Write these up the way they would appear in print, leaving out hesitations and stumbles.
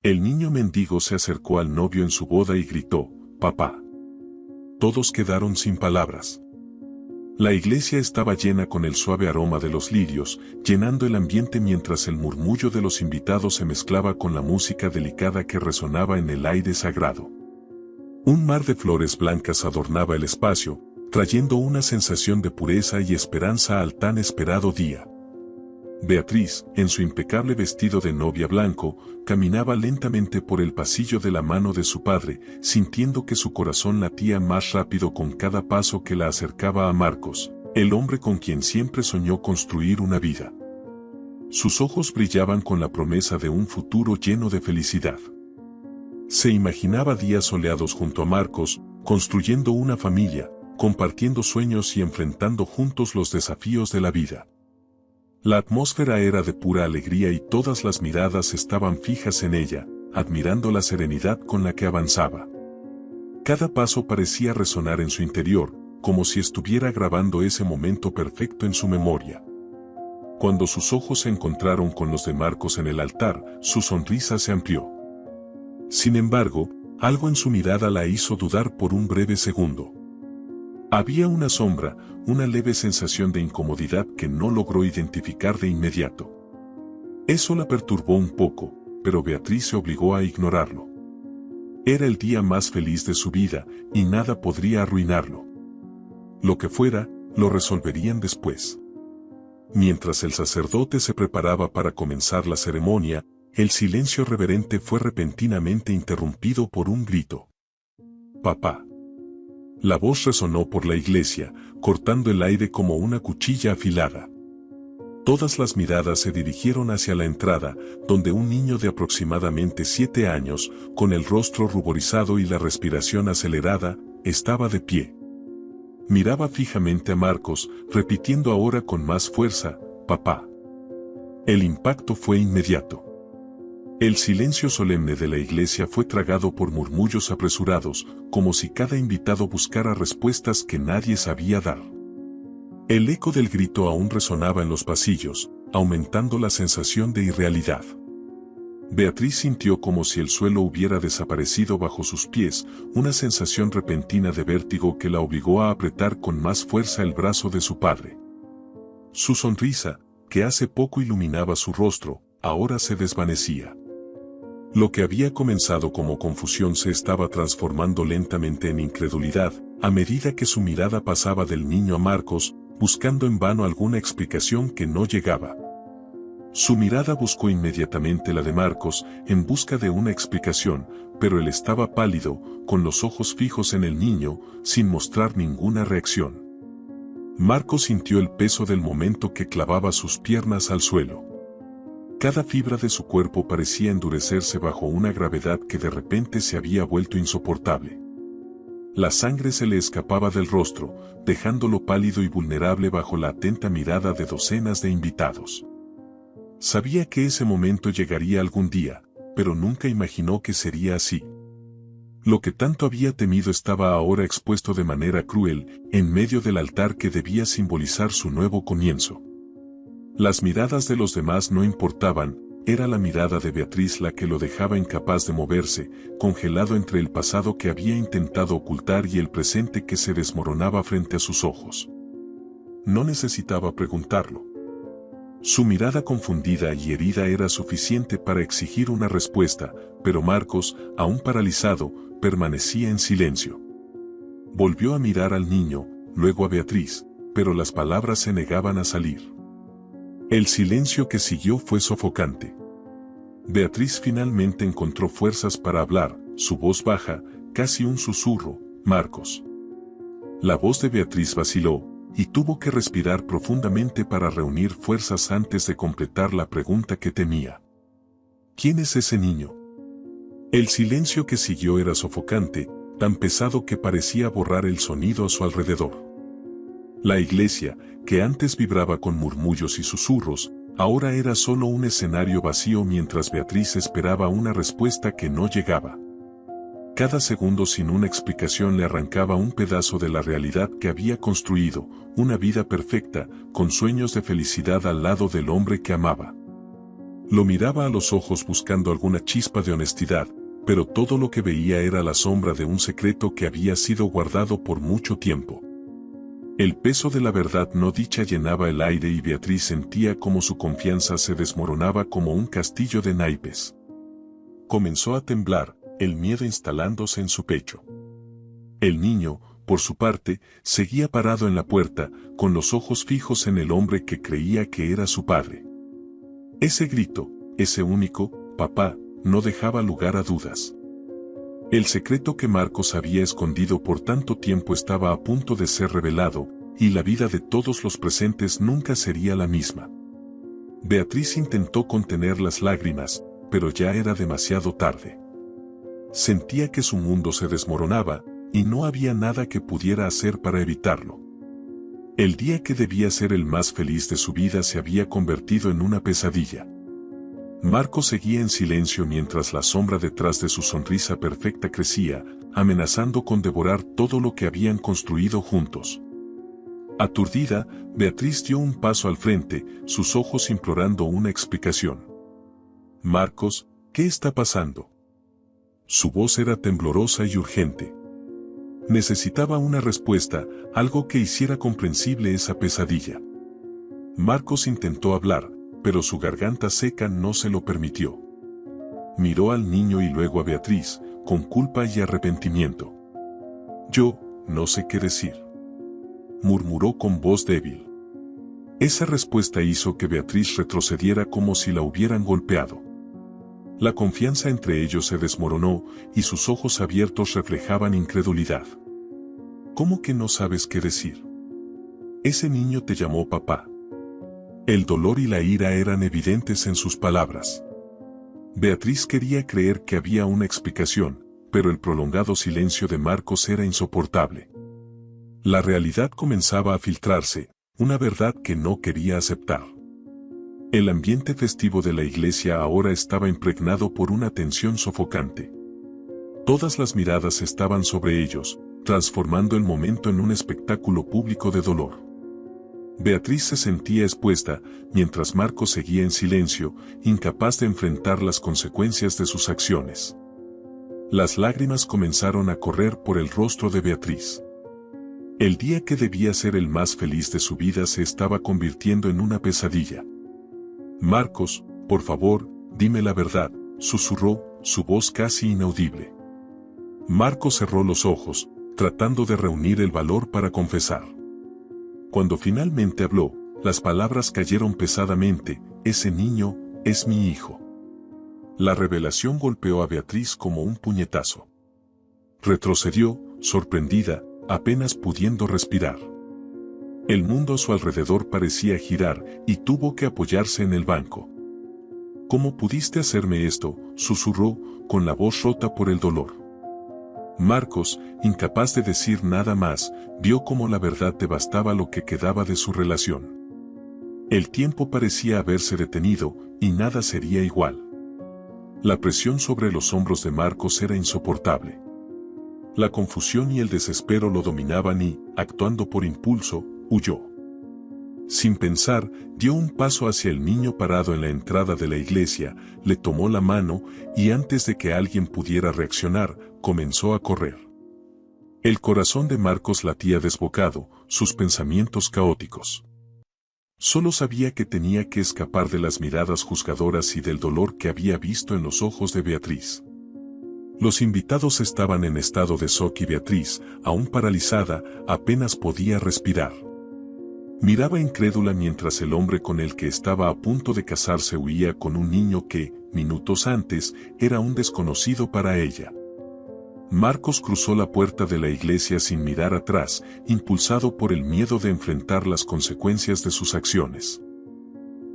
El niño mendigo se acercó al novio en su boda y gritó, «Papá». Todos quedaron sin palabras. La iglesia estaba llena con el suave aroma de los lirios, llenando el ambiente mientras el murmullo de los invitados se mezclaba con la música delicada que resonaba en el aire sagrado. Un mar de flores blancas adornaba el espacio, trayendo una sensación de pureza y esperanza al tan esperado día. Beatriz, en su impecable vestido de novia blanco, caminaba lentamente por el pasillo de la mano de su padre, sintiendo que su corazón latía más rápido con cada paso que la acercaba a Marcos, el hombre con quien siempre soñó construir una vida. Sus ojos brillaban con la promesa de un futuro lleno de felicidad. Se imaginaba días soleados junto a Marcos, construyendo una familia, compartiendo sueños y enfrentando juntos los desafíos de la vida. La atmósfera era de pura alegría y todas las miradas estaban fijas en ella, admirando la serenidad con la que avanzaba. Cada paso parecía resonar en su interior, como si estuviera grabando ese momento perfecto en su memoria. Cuando sus ojos se encontraron con los de Marcos en el altar, su sonrisa se amplió. Sin embargo, algo en su mirada la hizo dudar por un breve segundo. Había una sombra, una leve sensación de incomodidad que no logró identificar de inmediato. Eso la perturbó un poco, pero Beatriz se obligó a ignorarlo. Era el día más feliz de su vida, y nada podría arruinarlo. Lo que fuera, lo resolverían después. Mientras el sacerdote se preparaba para comenzar la ceremonia, el silencio reverente fue repentinamente interrumpido por un grito. «Papá». La voz resonó por la iglesia, cortando el aire como una cuchilla afilada. Todas las miradas se dirigieron hacia la entrada, donde un niño de aproximadamente 7 años, con el rostro ruborizado y la respiración acelerada, estaba de pie. Miraba fijamente a Marcos, repitiendo ahora con más fuerza, «Papá». El impacto fue inmediato. El silencio solemne de la iglesia fue tragado por murmullos apresurados, como si cada invitado buscara respuestas que nadie sabía dar. El eco del grito aún resonaba en los pasillos, aumentando la sensación de irrealidad. Beatriz sintió como si el suelo hubiera desaparecido bajo sus pies, una sensación repentina de vértigo que la obligó a apretar con más fuerza el brazo de su padre. Su sonrisa, que hace poco iluminaba su rostro, ahora se desvanecía. Lo que había comenzado como confusión se estaba transformando lentamente en incredulidad, a medida que su mirada pasaba del niño a Marcos, buscando en vano alguna explicación que no llegaba. Su mirada buscó inmediatamente la de Marcos, en busca de una explicación, pero él estaba pálido, con los ojos fijos en el niño, sin mostrar ninguna reacción. Marcos sintió el peso del momento que clavaba sus piernas al suelo. Cada fibra de su cuerpo parecía endurecerse bajo una gravedad que de repente se había vuelto insoportable. La sangre se le escapaba del rostro, dejándolo pálido y vulnerable bajo la atenta mirada de docenas de invitados. Sabía que ese momento llegaría algún día, pero nunca imaginó que sería así. Lo que tanto había temido estaba ahora expuesto de manera cruel, en medio del altar que debía simbolizar su nuevo comienzo. Las miradas de los demás no importaban, era la mirada de Beatriz la que lo dejaba incapaz de moverse, congelado entre el pasado que había intentado ocultar y el presente que se desmoronaba frente a sus ojos. No necesitaba preguntarlo. Su mirada confundida y herida era suficiente para exigir una respuesta, pero Marcos, aún paralizado, permanecía en silencio. Volvió a mirar al niño, luego a Beatriz, pero las palabras se negaban a salir. El silencio que siguió fue sofocante. Beatriz finalmente encontró fuerzas para hablar, su voz baja, casi un susurro, «Marcos». La voz de Beatriz vaciló, y tuvo que respirar profundamente para reunir fuerzas antes de completar la pregunta que temía. «¿Quién es ese niño?». El silencio que siguió era sofocante, tan pesado que parecía borrar el sonido a su alrededor. La iglesia, que antes vibraba con murmullos y susurros, ahora era solo un escenario vacío mientras Beatriz esperaba una respuesta que no llegaba. Cada segundo sin una explicación le arrancaba un pedazo de la realidad que había construido, una vida perfecta, con sueños de felicidad al lado del hombre que amaba. Lo miraba a los ojos buscando alguna chispa de honestidad, pero todo lo que veía era la sombra de un secreto que había sido guardado por mucho tiempo. El peso de la verdad no dicha llenaba el aire y Beatriz sentía como su confianza se desmoronaba como un castillo de naipes. Comenzó a temblar, el miedo instalándose en su pecho. El niño, por su parte, seguía parado en la puerta, con los ojos fijos en el hombre que creía que era su padre. Ese grito, ese único, papá, no dejaba lugar a dudas. El secreto que Marcos había escondido por tanto tiempo estaba a punto de ser revelado, y la vida de todos los presentes nunca sería la misma. Beatriz intentó contener las lágrimas, pero ya era demasiado tarde. Sentía que su mundo se desmoronaba, y no había nada que pudiera hacer para evitarlo. El día que debía ser el más feliz de su vida se había convertido en una pesadilla. Marcos seguía en silencio mientras la sombra detrás de su sonrisa perfecta crecía, amenazando con devorar todo lo que habían construido juntos. Aturdida, Beatriz dio un paso al frente, sus ojos implorando una explicación. «Marcos, ¿qué está pasando?» Su voz era temblorosa y urgente. Necesitaba una respuesta, algo que hiciera comprensible esa pesadilla. Marcos intentó hablar, pero su garganta seca no se lo permitió. Miró al niño y luego a Beatriz, con culpa y arrepentimiento. «Yo, no sé qué decir», murmuró con voz débil. Esa respuesta hizo que Beatriz retrocediera como si la hubieran golpeado. La confianza entre ellos se desmoronó y sus ojos abiertos reflejaban incredulidad. «¿Cómo que no sabes qué decir? Ese niño te llamó papá». El dolor y la ira eran evidentes en sus palabras. Beatriz quería creer que había una explicación, pero el prolongado silencio de Marcos era insoportable. La realidad comenzaba a filtrarse, una verdad que no quería aceptar. El ambiente festivo de la iglesia ahora estaba impregnado por una tensión sofocante. Todas las miradas estaban sobre ellos, transformando el momento en un espectáculo público de dolor. Beatriz se sentía expuesta, mientras Marcos seguía en silencio, incapaz de enfrentar las consecuencias de sus acciones. Las lágrimas comenzaron a correr por el rostro de Beatriz. El día que debía ser el más feliz de su vida se estaba convirtiendo en una pesadilla. «Marcos, por favor, dime la verdad», susurró, su voz casi inaudible. Marcos cerró los ojos, tratando de reunir el valor para confesar. Cuando finalmente habló, las palabras cayeron pesadamente: «Ese niño es mi hijo». La revelación golpeó a Beatriz como un puñetazo. Retrocedió, sorprendida, apenas pudiendo respirar. El mundo a su alrededor parecía girar, y tuvo que apoyarse en el banco. «¿Cómo pudiste hacerme esto?», susurró, con la voz rota por el dolor. Marcos, incapaz de decir nada más, vio cómo la verdad devastaba lo que quedaba de su relación. El tiempo parecía haberse detenido, y nada sería igual. La presión sobre los hombros de Marcos era insoportable. La confusión y el desespero lo dominaban y, actuando por impulso, huyó. Sin pensar, dio un paso hacia el niño parado en la entrada de la iglesia, le tomó la mano y antes de que alguien pudiera reaccionar, comenzó a correr. El corazón de Marcos latía desbocado, sus pensamientos caóticos. Solo sabía que tenía que escapar de las miradas juzgadoras y del dolor que había visto en los ojos de Beatriz. Los invitados estaban en estado de shock y Beatriz, aún paralizada, apenas podía respirar. Miraba incrédula mientras el hombre con el que estaba a punto de casarse huía con un niño que, minutos antes, era un desconocido para ella. Marcos cruzó la puerta de la iglesia sin mirar atrás, impulsado por el miedo de enfrentar las consecuencias de sus acciones.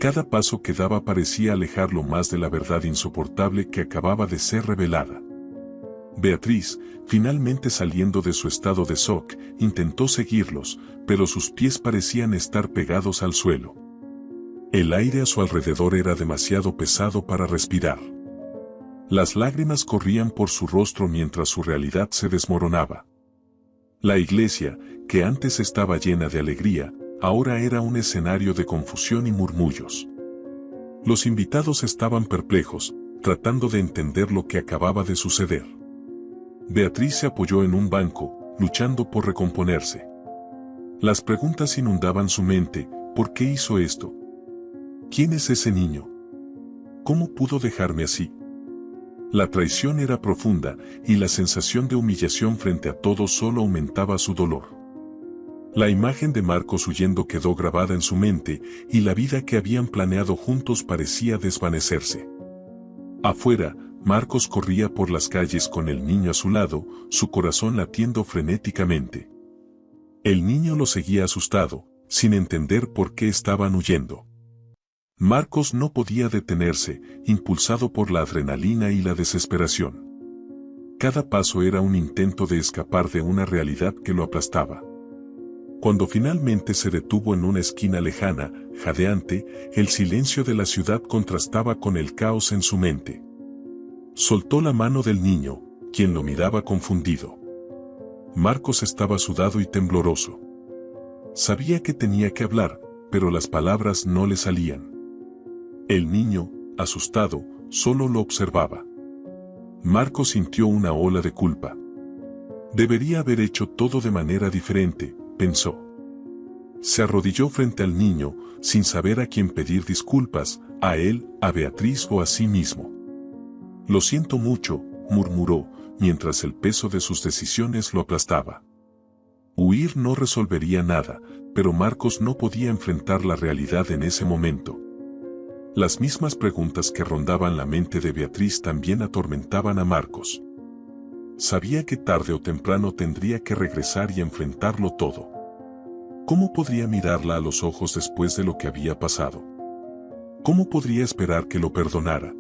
Cada paso que daba parecía alejarlo más de la verdad insoportable que acababa de ser revelada. Beatriz, finalmente saliendo de su estado de shock, intentó seguirlos, pero sus pies parecían estar pegados al suelo. El aire a su alrededor era demasiado pesado para respirar. Las lágrimas corrían por su rostro mientras su realidad se desmoronaba. La iglesia, que antes estaba llena de alegría, ahora era un escenario de confusión y murmullos. Los invitados estaban perplejos, tratando de entender lo que acababa de suceder. Beatriz se apoyó en un banco, luchando por recomponerse. Las preguntas inundaban su mente: ¿por qué hizo esto? ¿Quién es ese niño? ¿Cómo pudo dejarme así? La traición era profunda, y la sensación de humillación frente a todos solo aumentaba su dolor. La imagen de Marcos huyendo quedó grabada en su mente, y la vida que habían planeado juntos parecía desvanecerse. Afuera, Marcos corría por las calles con el niño a su lado, su corazón latiendo frenéticamente. El niño lo seguía asustado, sin entender por qué estaban huyendo. Marcos no podía detenerse, impulsado por la adrenalina y la desesperación. Cada paso era un intento de escapar de una realidad que lo aplastaba. Cuando finalmente se detuvo en una esquina lejana, jadeante, el silencio de la ciudad contrastaba con el caos en su mente. Soltó la mano del niño, quien lo miraba confundido. Marcos estaba sudado y tembloroso. Sabía que tenía que hablar, pero las palabras no le salían. El niño, asustado, solo lo observaba. Marcos sintió una ola de culpa. Debería haber hecho todo de manera diferente, pensó. Se arrodilló frente al niño, sin saber a quién pedir disculpas, a él, a Beatriz o a sí mismo. Lo siento mucho, murmuró, mientras el peso de sus decisiones lo aplastaba. Huir no resolvería nada, pero Marcos no podía enfrentar la realidad en ese momento. Las mismas preguntas que rondaban la mente de Beatriz también atormentaban a Marcos. Sabía que tarde o temprano tendría que regresar y enfrentarlo todo. ¿Cómo podría mirarla a los ojos después de lo que había pasado? ¿Cómo podría esperar que lo perdonara?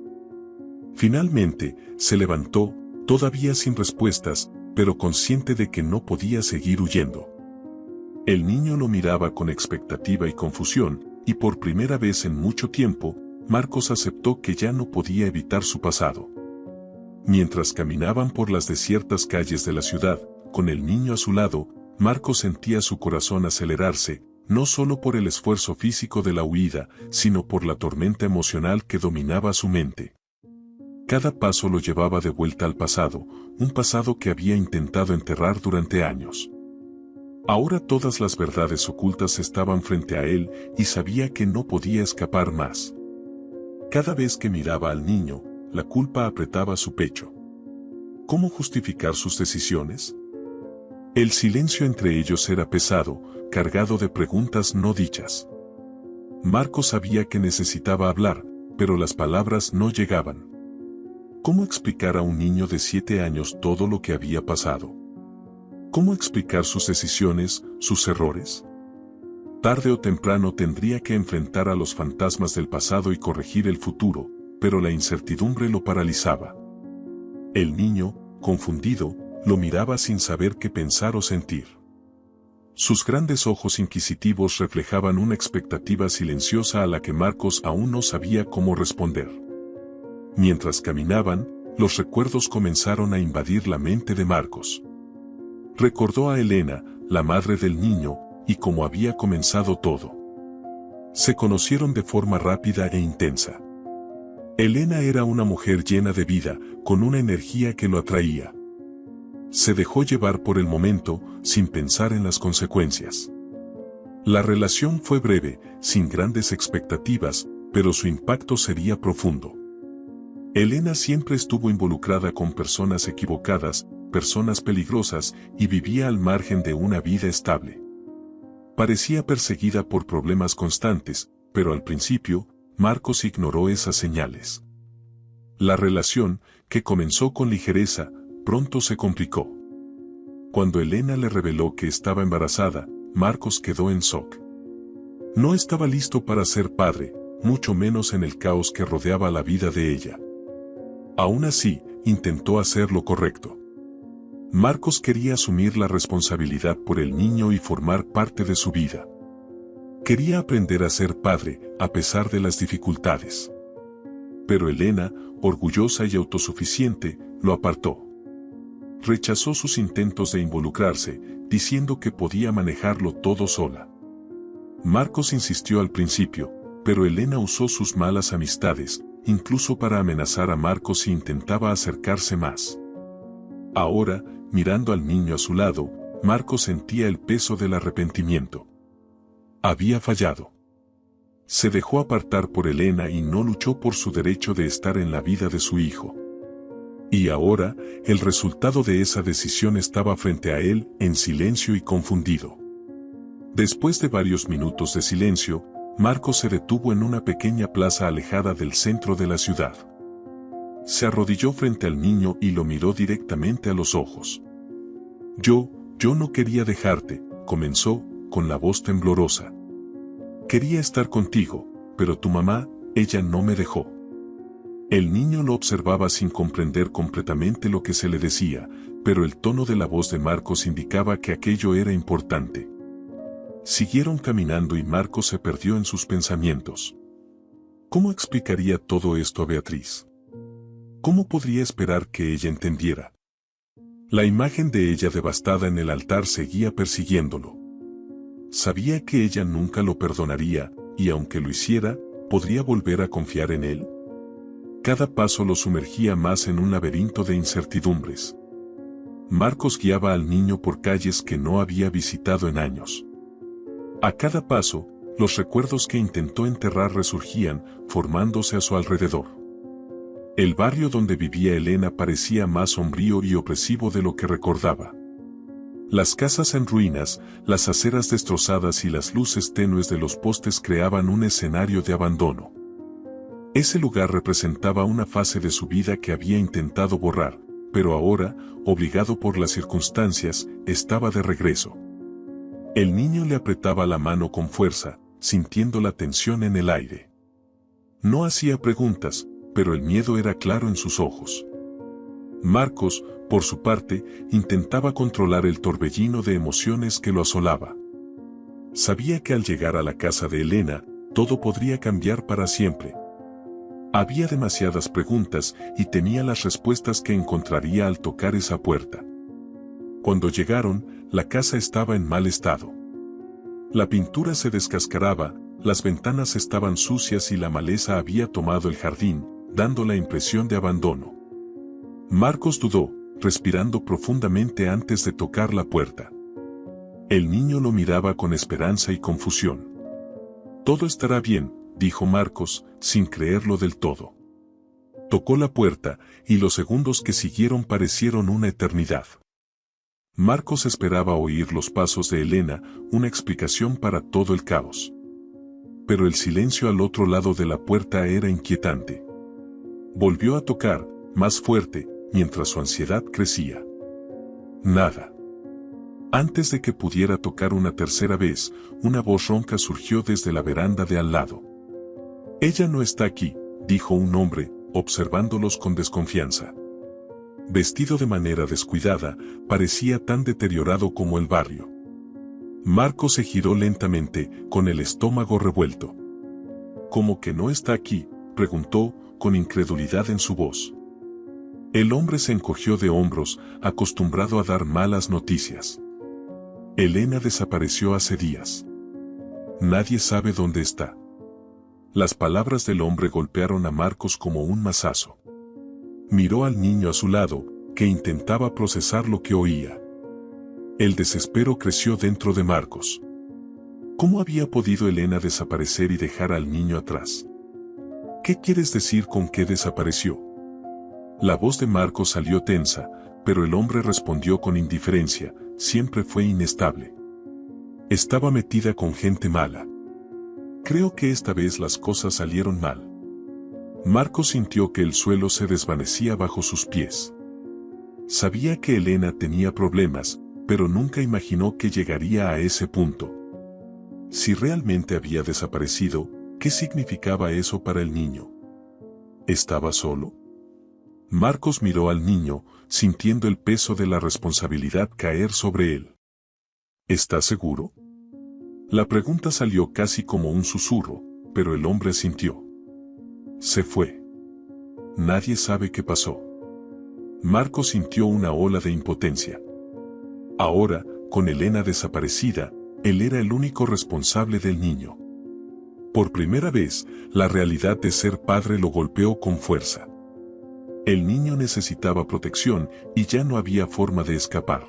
Finalmente, se levantó, todavía sin respuestas, pero consciente de que no podía seguir huyendo. El niño lo miraba con expectativa y confusión, y por primera vez en mucho tiempo, Marcos aceptó que ya no podía evitar su pasado. Mientras caminaban por las desiertas calles de la ciudad, con el niño a su lado, Marcos sentía su corazón acelerarse, no solo por el esfuerzo físico de la huida, sino por la tormenta emocional que dominaba su mente. Cada paso lo llevaba de vuelta al pasado, un pasado que había intentado enterrar durante años. Ahora todas las verdades ocultas estaban frente a él, y sabía que no podía escapar más. Cada vez que miraba al niño, la culpa apretaba su pecho. ¿Cómo justificar sus decisiones? El silencio entre ellos era pesado, cargado de preguntas no dichas. Marcos sabía que necesitaba hablar, pero las palabras no llegaban. ¿Cómo explicar a un niño de 7 años todo lo que había pasado? ¿Cómo explicar sus decisiones, sus errores? Tarde o temprano tendría que enfrentar a los fantasmas del pasado y corregir el futuro, pero la incertidumbre lo paralizaba. El niño, confundido, lo miraba sin saber qué pensar o sentir. Sus grandes ojos inquisitivos reflejaban una expectativa silenciosa a la que Marcos aún no sabía cómo responder. Mientras caminaban, los recuerdos comenzaron a invadir la mente de Marcos. Recordó a Elena, la madre del niño, y cómo había comenzado todo. Se conocieron de forma rápida e intensa. Elena era una mujer llena de vida, con una energía que lo atraía. Se dejó llevar por el momento, sin pensar en las consecuencias. La relación fue breve, sin grandes expectativas, pero su impacto sería profundo. Elena siempre estuvo involucrada con personas equivocadas, personas peligrosas, y vivía al margen de una vida estable. Parecía perseguida por problemas constantes, pero al principio, Marcos ignoró esas señales. La relación, que comenzó con ligereza, pronto se complicó. Cuando Elena le reveló que estaba embarazada, Marcos quedó en shock. No estaba listo para ser padre, mucho menos en el caos que rodeaba la vida de ella. Aún así, intentó hacer lo correcto. Marcos quería asumir la responsabilidad por el niño y formar parte de su vida. Quería aprender a ser padre, a pesar de las dificultades. Pero Elena, orgullosa y autosuficiente, lo apartó. Rechazó sus intentos de involucrarse, diciendo que podía manejarlo todo sola. Marcos insistió al principio, pero Elena usó sus malas amistades, incluso para amenazar a Marcos si intentaba acercarse más. Ahora, mirando al niño a su lado, Marcos sentía el peso del arrepentimiento. Había fallado. Se dejó apartar por Elena y no luchó por su derecho de estar en la vida de su hijo. Y ahora, el resultado de esa decisión estaba frente a él, en silencio y confundido. Después de varios minutos de silencio, Marcos se detuvo en una pequeña plaza alejada del centro de la ciudad. Se arrodilló frente al niño y lo miró directamente a los ojos. Yo no quería dejarte, comenzó, con la voz temblorosa. Quería estar contigo, pero tu mamá, ella no me dejó. El niño lo observaba sin comprender completamente lo que se le decía, pero el tono de la voz de Marcos indicaba que aquello era importante. Siguieron caminando y Marcos se perdió en sus pensamientos. ¿Cómo explicaría todo esto a Beatriz? ¿Cómo podría esperar que ella entendiera? La imagen de ella devastada en el altar seguía persiguiéndolo. Sabía que ella nunca lo perdonaría, y aunque lo hiciera, ¿podría volver a confiar en él? Cada paso lo sumergía más en un laberinto de incertidumbres. Marcos guiaba al niño por calles que no había visitado en años. A cada paso, los recuerdos que intentó enterrar resurgían, formándose a su alrededor. El barrio donde vivía Elena parecía más sombrío y opresivo de lo que recordaba. Las casas en ruinas, las aceras destrozadas y las luces tenues de los postes creaban un escenario de abandono. Ese lugar representaba una fase de su vida que había intentado borrar, pero ahora, obligado por las circunstancias, estaba de regreso. El niño le apretaba la mano con fuerza, sintiendo la tensión en el aire. No hacía preguntas, pero el miedo era claro en sus ojos. Marcos, por su parte, intentaba controlar el torbellino de emociones que lo asolaba. Sabía que al llegar a la casa de Elena, todo podría cambiar para siempre. Había demasiadas preguntas y temía las respuestas que encontraría al tocar esa puerta. Cuando llegaron, la casa estaba en mal estado. La pintura se descascaraba, las ventanas estaban sucias y la maleza había tomado el jardín, dando la impresión de abandono. Marcos dudó, respirando profundamente antes de tocar la puerta. El niño lo miraba con esperanza y confusión. «Todo estará bien», dijo Marcos, sin creerlo del todo. Tocó la puerta, y los segundos que siguieron parecieron una eternidad. Marcos esperaba oír los pasos de Elena, una explicación para todo el caos. Pero el silencio al otro lado de la puerta era inquietante. Volvió a tocar, más fuerte, mientras su ansiedad crecía. Nada. Antes de que pudiera tocar una tercera vez, una voz ronca surgió desde la veranda de al lado. «Ella no está aquí», dijo un hombre, observándolos con desconfianza. Vestido de manera descuidada, parecía tan deteriorado como el barrio. Marcos se giró lentamente, con el estómago revuelto. «¿Cómo que no está aquí?», preguntó, con incredulidad en su voz. El hombre se encogió de hombros, acostumbrado a dar malas noticias. «Elena desapareció hace días. Nadie sabe dónde está». Las palabras del hombre golpearon a Marcos como un mazazo. Miró al niño a su lado, que intentaba procesar lo que oía. El desespero creció dentro de Marcos. ¿Cómo había podido Elena desaparecer y dejar al niño atrás? ¿Qué quieres decir con que desapareció? La voz de Marcos salió tensa, pero el hombre respondió con indiferencia: siempre fue inestable. Estaba metida con gente mala. Creo que esta vez las cosas salieron mal. Marcos sintió que el suelo se desvanecía bajo sus pies. Sabía que Elena tenía problemas, pero nunca imaginó que llegaría a ese punto. Si realmente había desaparecido, ¿qué significaba eso para el niño? ¿Estaba solo? Marcos miró al niño, sintiendo el peso de la responsabilidad caer sobre él. ¿Estás seguro? La pregunta salió casi como un susurro, pero el hombre sintió. Se fue. Nadie sabe qué pasó. Marcos sintió una ola de impotencia. Ahora, con Elena desaparecida, él era el único responsable del niño. Por primera vez, la realidad de ser padre lo golpeó con fuerza. El niño necesitaba protección y ya no había forma de escapar.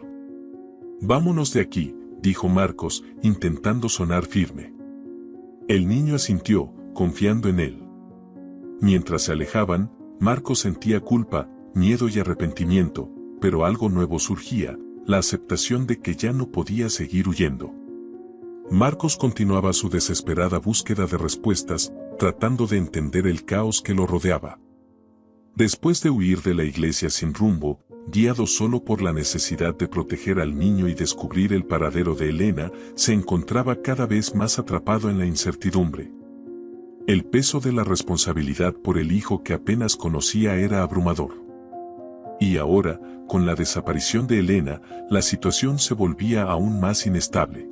«Vámonos de aquí», dijo Marcos, intentando sonar firme. El niño asintió, confiando en él. Mientras se alejaban, Marcos sentía culpa, miedo y arrepentimiento, pero algo nuevo surgía, la aceptación de que ya no podía seguir huyendo. Marcos continuaba su desesperada búsqueda de respuestas, tratando de entender el caos que lo rodeaba. Después de huir de la iglesia sin rumbo, guiado solo por la necesidad de proteger al niño y descubrir el paradero de Elena, se encontraba cada vez más atrapado en la incertidumbre. El peso de la responsabilidad por el hijo que apenas conocía era abrumador. Y ahora, con la desaparición de Elena, la situación se volvía aún más inestable.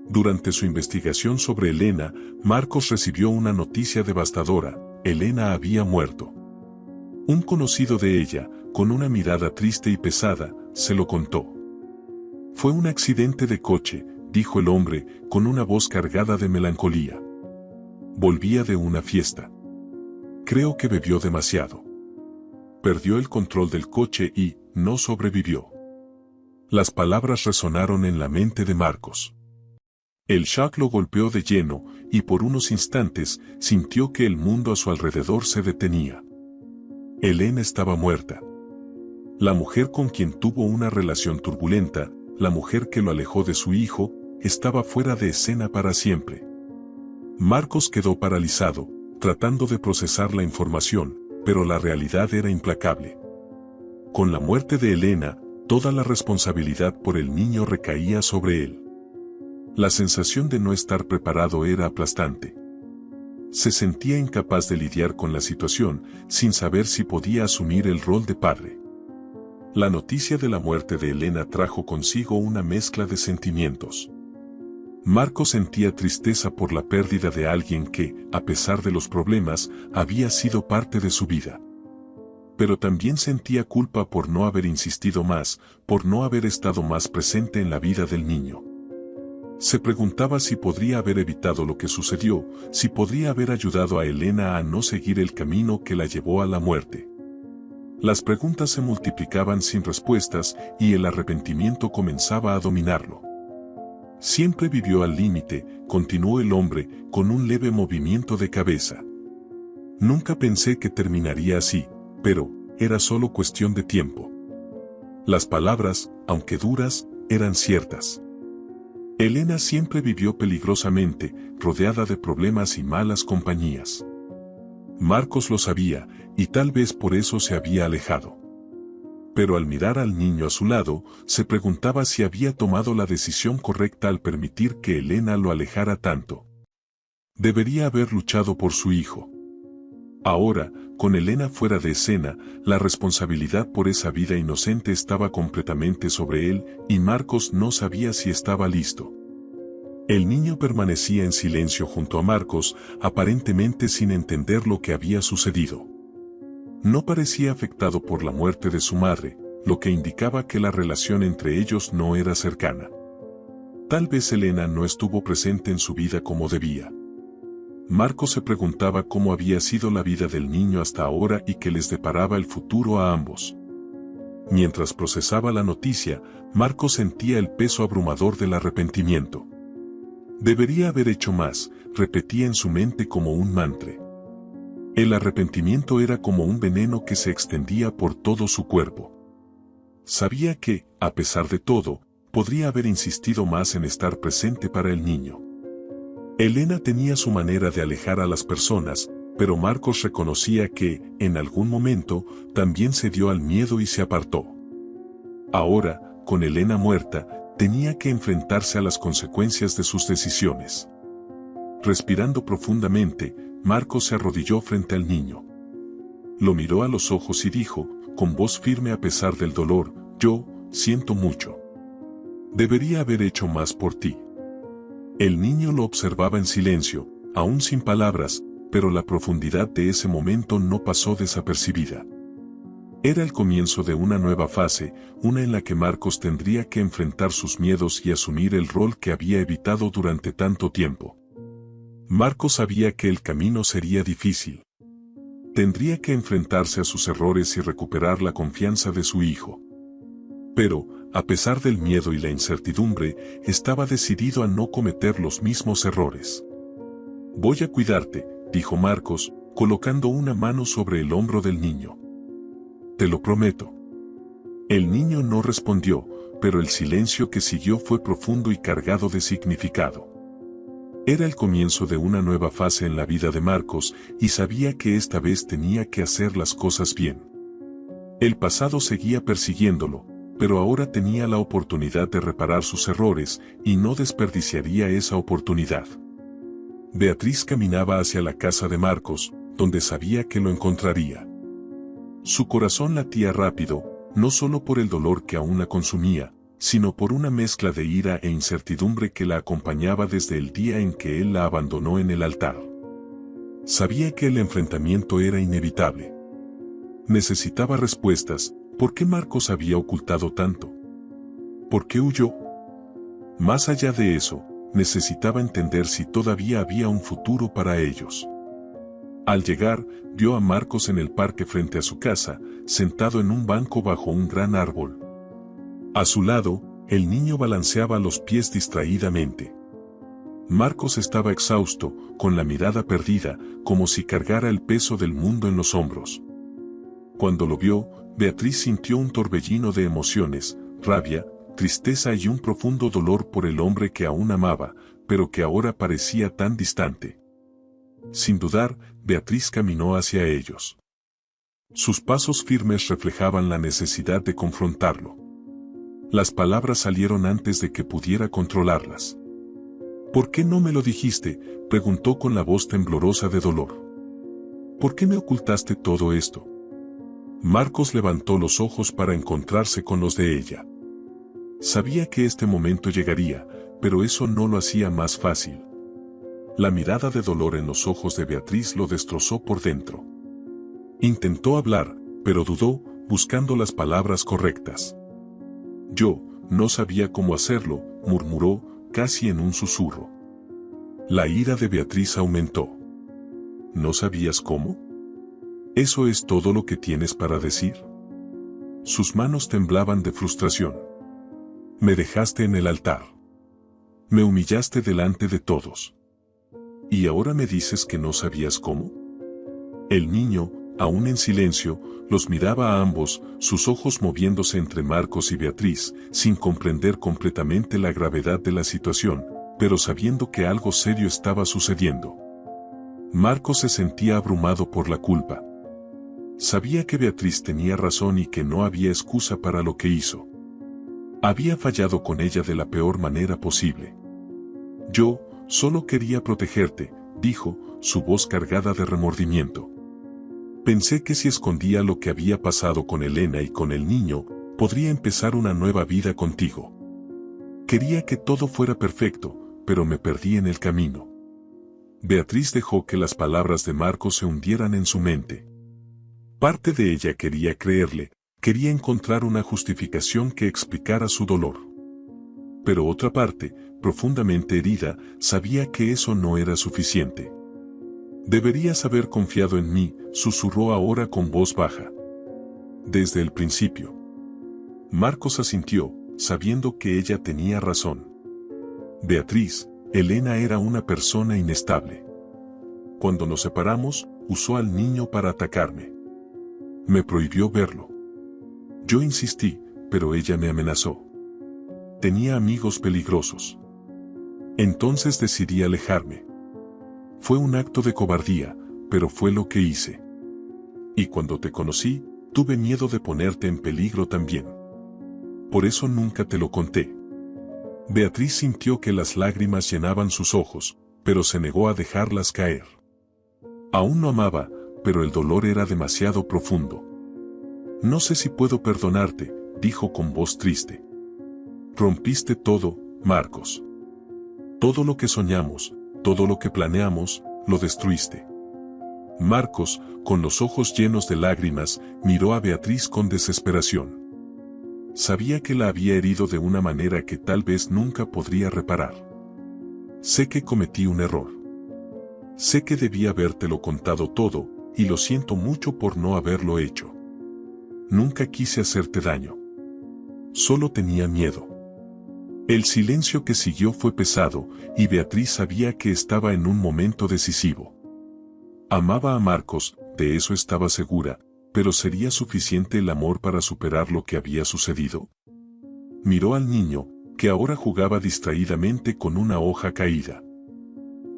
Durante su investigación sobre Elena, Marcos recibió una noticia devastadora: Elena había muerto. Un conocido de ella, con una mirada triste y pesada, se lo contó. «Fue un accidente de coche», dijo el hombre, con una voz cargada de melancolía. «Volvía de una fiesta. Creo que bebió demasiado. Perdió el control del coche y no sobrevivió». Las palabras resonaron en la mente de Marcos. El shock lo golpeó de lleno, y por unos instantes sintió que el mundo a su alrededor se detenía. Elena estaba muerta. La mujer con quien tuvo una relación turbulenta, la mujer que lo alejó de su hijo, estaba fuera de escena para siempre. Marcos quedó paralizado, tratando de procesar la información, pero la realidad era implacable. Con la muerte de Elena, toda la responsabilidad por el niño recaía sobre él. La sensación de no estar preparado era aplastante. Se sentía incapaz de lidiar con la situación, sin saber si podía asumir el rol de padre. La noticia de la muerte de Elena trajo consigo una mezcla de sentimientos. Marcos sentía tristeza por la pérdida de alguien que, a pesar de los problemas, había sido parte de su vida. Pero también sentía culpa por no haber insistido más, por no haber estado más presente en la vida del niño. Se preguntaba si podría haber evitado lo que sucedió, si podría haber ayudado a Elena a no seguir el camino que la llevó a la muerte. Las preguntas se multiplicaban sin respuestas y el arrepentimiento comenzaba a dominarlo. Siempre vivió al límite, continuó el hombre, con un leve movimiento de cabeza. Nunca pensé que terminaría así, pero era solo cuestión de tiempo. Las palabras, aunque duras, eran ciertas. Elena siempre vivió peligrosamente, rodeada de problemas y malas compañías. Marcos lo sabía, y tal vez por eso se había alejado. Pero al mirar al niño a su lado, se preguntaba si había tomado la decisión correcta al permitir que Elena lo alejara tanto. Debería haber luchado por su hijo. Ahora, con Elena fuera de escena, la responsabilidad por esa vida inocente estaba completamente sobre él, y Marcos no sabía si estaba listo. El niño permanecía en silencio junto a Marcos, aparentemente sin entender lo que había sucedido. No parecía afectado por la muerte de su madre, lo que indicaba que la relación entre ellos no era cercana. Tal vez Elena no estuvo presente en su vida como debía. Marcos se preguntaba cómo había sido la vida del niño hasta ahora y qué les deparaba el futuro a ambos. Mientras procesaba la noticia, Marcos sentía el peso abrumador del arrepentimiento. Debería haber hecho más, repetía en su mente como un mantra. El arrepentimiento era como un veneno que se extendía por todo su cuerpo. Sabía que, a pesar de todo, podría haber insistido más en estar presente para el niño. Elena tenía su manera de alejar a las personas, pero Marcos reconocía que, en algún momento, también cedió al miedo y se apartó. Ahora, con Elena muerta, tenía que enfrentarse a las consecuencias de sus decisiones. Respirando profundamente, Marcos se arrodilló frente al niño. Lo miró a los ojos y dijo, con voz firme a pesar del dolor, «Yo, siento mucho. Debería haber hecho más por ti». El niño lo observaba en silencio, aún sin palabras, pero la profundidad de ese momento no pasó desapercibida. Era el comienzo de una nueva fase, una en la que Marcos tendría que enfrentar sus miedos y asumir el rol que había evitado durante tanto tiempo. Marcos sabía que el camino sería difícil. Tendría que enfrentarse a sus errores y recuperar la confianza de su hijo. Pero, a pesar del miedo y la incertidumbre, estaba decidido a no cometer los mismos errores. Voy a cuidarte, dijo Marcos, colocando una mano sobre el hombro del niño. Te lo prometo. El niño no respondió, pero el silencio que siguió fue profundo y cargado de significado. Era el comienzo de una nueva fase en la vida de Marcos y sabía que esta vez tenía que hacer las cosas bien. El pasado seguía persiguiéndolo, pero ahora tenía la oportunidad de reparar sus errores y no desperdiciaría esa oportunidad. Beatriz caminaba hacia la casa de Marcos, donde sabía que lo encontraría. Su corazón latía rápido, no solo por el dolor que aún la consumía, sino por una mezcla de ira e incertidumbre que la acompañaba desde el día en que él la abandonó en el altar. Sabía que el enfrentamiento era inevitable. Necesitaba respuestas. ¿Por qué Marcos había ocultado tanto? ¿Por qué huyó? Más allá de eso, necesitaba entender si todavía había un futuro para ellos. Al llegar, vio a Marcos en el parque frente a su casa, sentado en un banco bajo un gran árbol. A su lado, el niño balanceaba los pies distraídamente. Marcos estaba exhausto, con la mirada perdida, como si cargara el peso del mundo en los hombros. Cuando lo vio, Beatriz sintió un torbellino de emociones, rabia, tristeza y un profundo dolor por el hombre que aún amaba, pero que ahora parecía tan distante. Sin dudar, Beatriz caminó hacia ellos. Sus pasos firmes reflejaban la necesidad de confrontarlo. Las palabras salieron antes de que pudiera controlarlas. ¿Por qué no me lo dijiste?, preguntó con la voz temblorosa de dolor. ¿Por qué me ocultaste todo esto? Marcos levantó los ojos para encontrarse con los de ella. Sabía que este momento llegaría, pero eso no lo hacía más fácil. La mirada de dolor en los ojos de Beatriz lo destrozó por dentro. Intentó hablar, pero dudó, buscando las palabras correctas. Yo no sabía cómo hacerlo, murmuró, casi en un susurro. La ira de Beatriz aumentó. ¿No sabías cómo? ¿Eso es todo lo que tienes para decir? Sus manos temblaban de frustración. Me dejaste en el altar. Me humillaste delante de todos. ¿Y ahora me dices que no sabías cómo? El niño, aún en silencio, los miraba a ambos, sus ojos moviéndose entre Marcos y Beatriz, sin comprender completamente la gravedad de la situación, pero sabiendo que algo serio estaba sucediendo. Marcos se sentía abrumado por la culpa. Sabía que Beatriz tenía razón y que no había excusa para lo que hizo. Había fallado con ella de la peor manera posible. Yo solo quería protegerte, dijo, su voz cargada de remordimiento. Pensé que si escondía lo que había pasado con Elena y con el niño, podría empezar una nueva vida contigo. Quería que todo fuera perfecto, pero me perdí en el camino. Beatriz dejó que las palabras de Marcos se hundieran en su mente. Parte de ella quería creerle, quería encontrar una justificación que explicara su dolor. Pero otra parte, profundamente herida, sabía que eso no era suficiente. Deberías haber confiado en mí, susurró ahora con voz baja. Desde el principio. Marcos asintió, sabiendo que ella tenía razón. Beatriz, Elena era una persona inestable. Cuando nos separamos, usó al niño para atacarme. Me prohibió verlo. Yo insistí, pero ella me amenazó. Tenía amigos peligrosos. Entonces decidí alejarme. Fue un acto de cobardía, pero fue lo que hice. Y cuando te conocí, tuve miedo de ponerte en peligro también. Por eso nunca te lo conté. Beatriz sintió que las lágrimas llenaban sus ojos, pero se negó a dejarlas caer. Aún no amaba, pero el dolor era demasiado profundo. No sé si puedo perdonarte, dijo con voz triste. Rompiste todo, Marcos. Todo lo que soñamos, todo lo que planeamos, lo destruiste. Marcos, con los ojos llenos de lágrimas, miró a Beatriz con desesperación. Sabía que la había herido de una manera que tal vez nunca podría reparar. Sé que cometí un error. Sé que debía habértelo contado todo, y lo siento mucho por no haberlo hecho. Nunca quise hacerte daño. Solo tenía miedo. El silencio que siguió fue pesado, y Beatriz sabía que estaba en un momento decisivo. Amaba a Marcos, de eso estaba segura, pero ¿sería suficiente el amor para superar lo que había sucedido? Miró al niño, que ahora jugaba distraídamente con una hoja caída.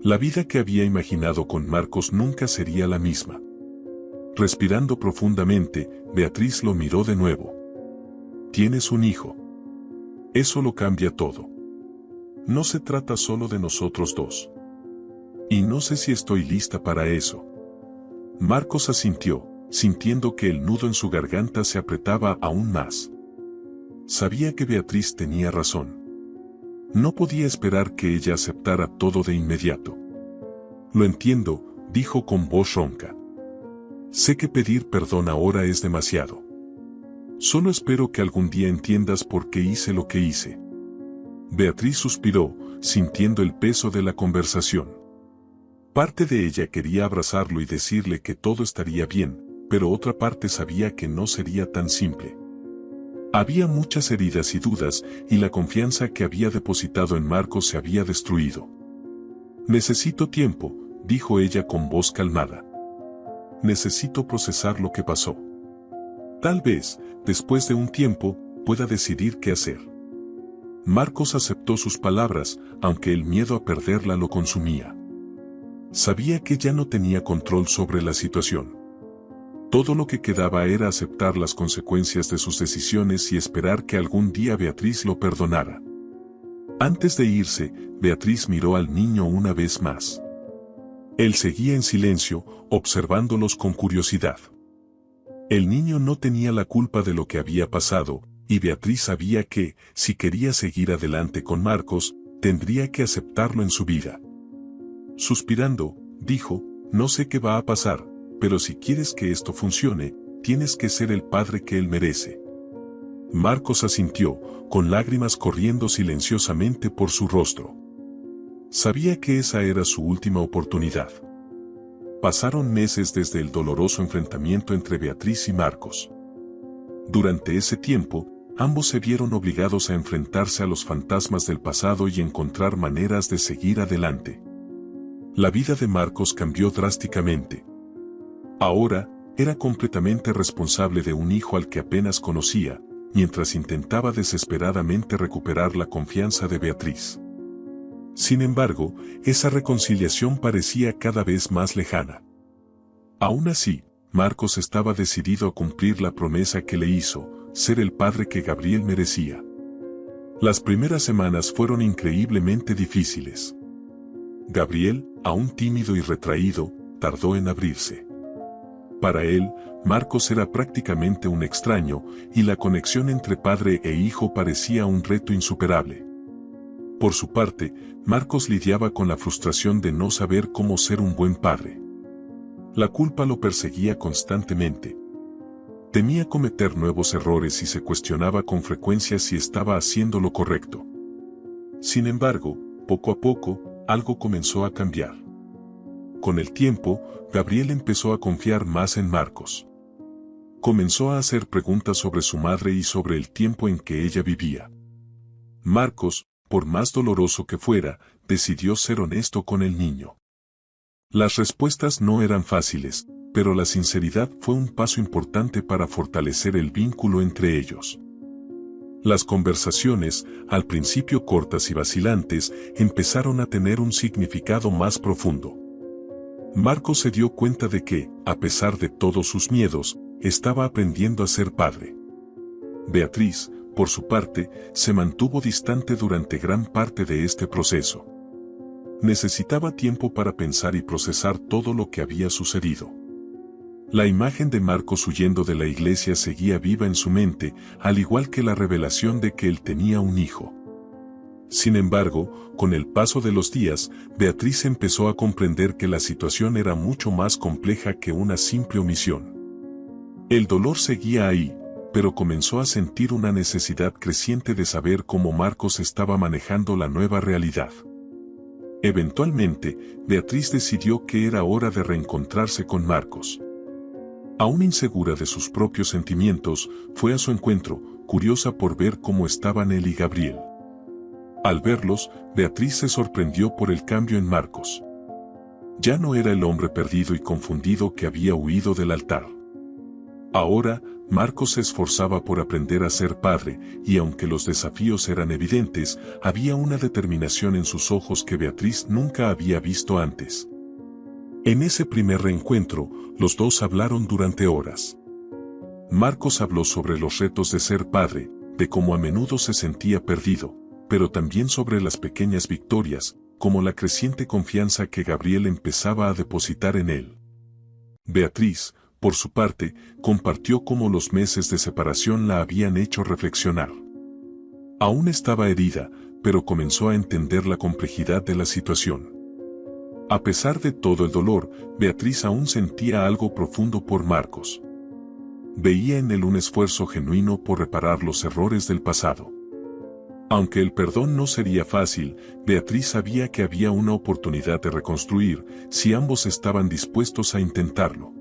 La vida que había imaginado con Marcos nunca sería la misma. Respirando profundamente, Beatriz lo miró de nuevo. Tienes un hijo. Eso lo cambia todo. No se trata solo de nosotros dos. Y no sé si estoy lista para eso. Marcos asintió, sintiendo que el nudo en su garganta se apretaba aún más. Sabía que Beatriz tenía razón. No podía esperar que ella aceptara todo de inmediato. Lo entiendo, dijo con voz ronca. Sé que pedir perdón ahora es demasiado. Solo espero que algún día entiendas por qué hice lo que hice. Beatriz suspiró, sintiendo el peso de la conversación. Parte de ella quería abrazarlo y decirle que todo estaría bien, pero otra parte sabía que no sería tan simple. Había muchas heridas y dudas, y la confianza que había depositado en Marcos se había destruido. Necesito tiempo, dijo ella con voz calmada. Necesito procesar lo que pasó. Tal vez, después de un tiempo, pueda decidir qué hacer. Marcos aceptó sus palabras, aunque el miedo a perderla lo consumía. Sabía que ya no tenía control sobre la situación. Todo lo que quedaba era aceptar las consecuencias de sus decisiones y esperar que algún día Beatriz lo perdonara. Antes de irse, Beatriz miró al niño una vez más. Él seguía en silencio, observándolos con curiosidad. El niño no tenía la culpa de lo que había pasado, y Beatriz sabía que, si quería seguir adelante con Marcos, tendría que aceptarlo en su vida. Suspirando, dijo, no sé qué va a pasar, pero si quieres que esto funcione, tienes que ser el padre que él merece. Marcos asintió, con lágrimas corriendo silenciosamente por su rostro. Sabía que esa era su última oportunidad. Pasaron meses desde el doloroso enfrentamiento entre Beatriz y Marcos. Durante ese tiempo, ambos se vieron obligados a enfrentarse a los fantasmas del pasado y encontrar maneras de seguir adelante. La vida de Marcos cambió drásticamente. Ahora, era completamente responsable de un hijo al que apenas conocía, mientras intentaba desesperadamente recuperar la confianza de Beatriz. Sin embargo, esa reconciliación parecía cada vez más lejana. Aún así, Marcos estaba decidido a cumplir la promesa que le hizo, ser el padre que Gabriel merecía. Las primeras semanas fueron increíblemente difíciles. Gabriel, aún tímido y retraído, tardó en abrirse. Para él, Marcos era prácticamente un extraño, y la conexión entre padre e hijo parecía un reto insuperable. Por su parte, Marcos lidiaba con la frustración de no saber cómo ser un buen padre. La culpa lo perseguía constantemente. Temía cometer nuevos errores y se cuestionaba con frecuencia si estaba haciendo lo correcto. Sin embargo, poco a poco, algo comenzó a cambiar. Con el tiempo, Gabriel empezó a confiar más en Marcos. Comenzó a hacer preguntas sobre su madre y sobre el tiempo en que ella vivía. Marcos, por más doloroso que fuera, decidió ser honesto con el niño. Las respuestas no eran fáciles, pero la sinceridad fue un paso importante para fortalecer el vínculo entre ellos. Las conversaciones, al principio cortas y vacilantes, empezaron a tener un significado más profundo. Marcos se dio cuenta de que, a pesar de todos sus miedos, estaba aprendiendo a ser padre. Beatriz, por su parte, se mantuvo distante durante gran parte de este proceso. Necesitaba tiempo para pensar y procesar todo lo que había sucedido. La imagen de Marcos huyendo de la iglesia seguía viva en su mente, al igual que la revelación de que él tenía un hijo. Sin embargo, con el paso de los días, Beatriz empezó a comprender que la situación era mucho más compleja que una simple omisión. El dolor seguía ahí, pero comenzó a sentir una necesidad creciente de saber cómo Marcos estaba manejando la nueva realidad. Eventualmente, Beatriz decidió que era hora de reencontrarse con Marcos. Aún insegura de sus propios sentimientos, fue a su encuentro, curiosa por ver cómo estaban él y Gabriel. Al verlos, Beatriz se sorprendió por el cambio en Marcos. Ya no era el hombre perdido y confundido que había huido del altar. Ahora, Marcos se esforzaba por aprender a ser padre, y aunque los desafíos eran evidentes, había una determinación en sus ojos que Beatriz nunca había visto antes. En ese primer reencuentro, los dos hablaron durante horas. Marcos habló sobre los retos de ser padre, de cómo a menudo se sentía perdido, pero también sobre las pequeñas victorias, como la creciente confianza que Gabriel empezaba a depositar en él. Beatriz, por su parte, compartió cómo los meses de separación la habían hecho reflexionar. Aún estaba herida, pero comenzó a entender la complejidad de la situación. A pesar de todo el dolor, Beatriz aún sentía algo profundo por Marcos. Veía en él un esfuerzo genuino por reparar los errores del pasado. Aunque el perdón no sería fácil, Beatriz sabía que había una oportunidad de reconstruir si ambos estaban dispuestos a intentarlo.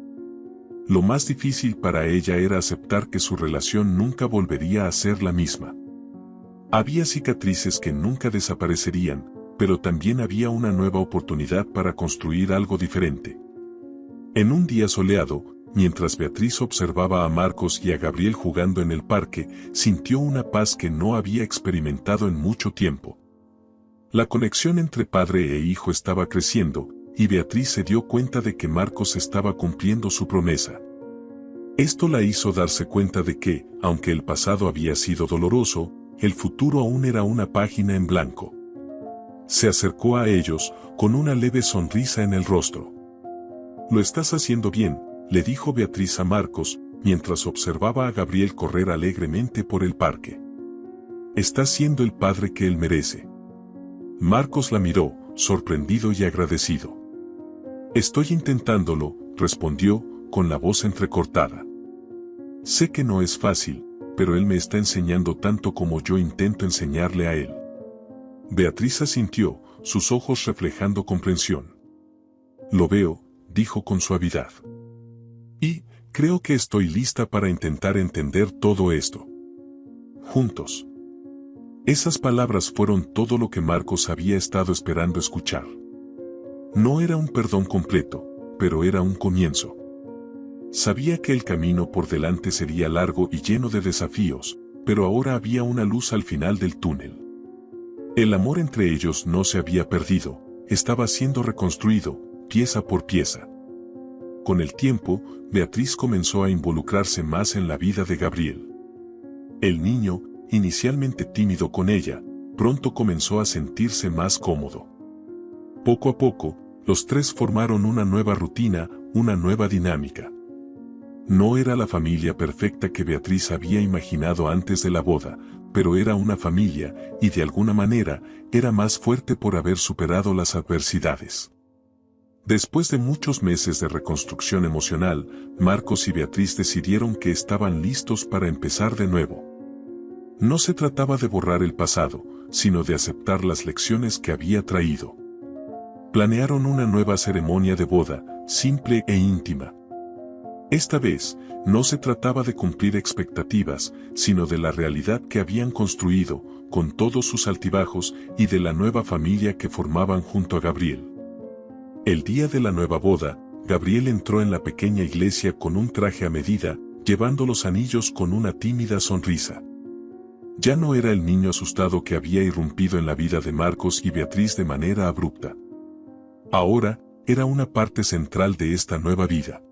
Lo más difícil para ella era aceptar que su relación nunca volvería a ser la misma. Había cicatrices que nunca desaparecerían, pero también había una nueva oportunidad para construir algo diferente. En un día soleado, mientras Beatriz observaba a Marcos y a Gabriel jugando en el parque, sintió una paz que no había experimentado en mucho tiempo. La conexión entre padre e hijo estaba creciendo, y Beatriz se dio cuenta de que Marcos estaba cumpliendo su promesa. Esto la hizo darse cuenta de que, aunque el pasado había sido doloroso, el futuro aún era una página en blanco. Se acercó a ellos, con una leve sonrisa en el rostro. «Lo estás haciendo bien», le dijo Beatriz a Marcos, mientras observaba a Gabriel correr alegremente por el parque. «Estás siendo el padre que él merece». Marcos la miró, sorprendido y agradecido. «Estoy intentándolo», respondió, con la voz entrecortada. «Sé que no es fácil, pero él me está enseñando tanto como yo intento enseñarle a él». Beatriz asintió, sus ojos reflejando comprensión. «Lo veo», dijo con suavidad. «Y, creo que estoy lista para intentar entender todo esto. Juntos». Esas palabras fueron todo lo que Marcos había estado esperando escuchar. No era un perdón completo, pero era un comienzo. Sabía que el camino por delante sería largo y lleno de desafíos, pero ahora había una luz al final del túnel. El amor entre ellos no se había perdido, estaba siendo reconstruido, pieza por pieza. Con el tiempo, Beatriz comenzó a involucrarse más en la vida de Gabriel. El niño, inicialmente tímido con ella, pronto comenzó a sentirse más cómodo. Poco a poco, los tres formaron una nueva rutina, una nueva dinámica. No era la familia perfecta que Beatriz había imaginado antes de la boda, pero era una familia, y de alguna manera, era más fuerte por haber superado las adversidades. Después de muchos meses de reconstrucción emocional, Marcos y Beatriz decidieron que estaban listos para empezar de nuevo. No se trataba de borrar el pasado, sino de aceptar las lecciones que había traído. Planearon una nueva ceremonia de boda, simple e íntima. Esta vez, no se trataba de cumplir expectativas, sino de la realidad que habían construido, con todos sus altibajos, y de la nueva familia que formaban junto a Gabriel. El día de la nueva boda, Gabriel entró en la pequeña iglesia con un traje a medida, llevando los anillos con una tímida sonrisa. Ya no era el niño asustado que había irrumpido en la vida de Marcos y Beatriz de manera abrupta. Ahora, era una parte central de esta nueva vida.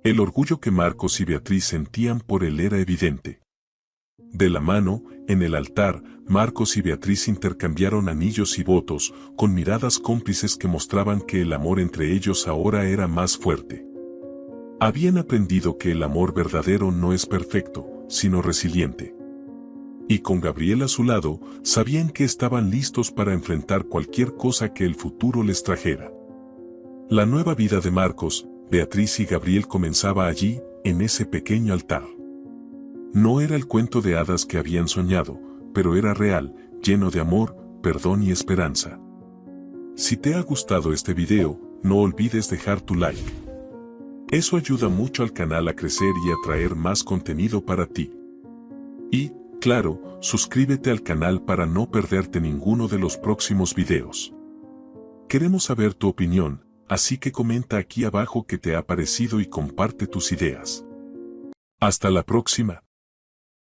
El orgullo que Marcos y Beatriz sentían por él era evidente. De la mano, en el altar, Marcos y Beatriz intercambiaron anillos y votos, con miradas cómplices que mostraban que el amor entre ellos ahora era más fuerte. Habían aprendido que el amor verdadero no es perfecto, sino resiliente. Y con Gabriel a su lado, sabían que estaban listos para enfrentar cualquier cosa que el futuro les trajera. La nueva vida de Marcos, Beatriz y Gabriel comenzaba allí, en ese pequeño altar. No era el cuento de hadas que habían soñado, pero era real, lleno de amor, perdón y esperanza. Si te ha gustado este video, no olvides dejar tu like. Eso ayuda mucho al canal a crecer y a traer más contenido para ti. Y, claro, suscríbete al canal para no perderte ninguno de los próximos videos. Queremos saber tu opinión, así que comenta aquí abajo qué te ha parecido y comparte tus ideas. Hasta la próxima.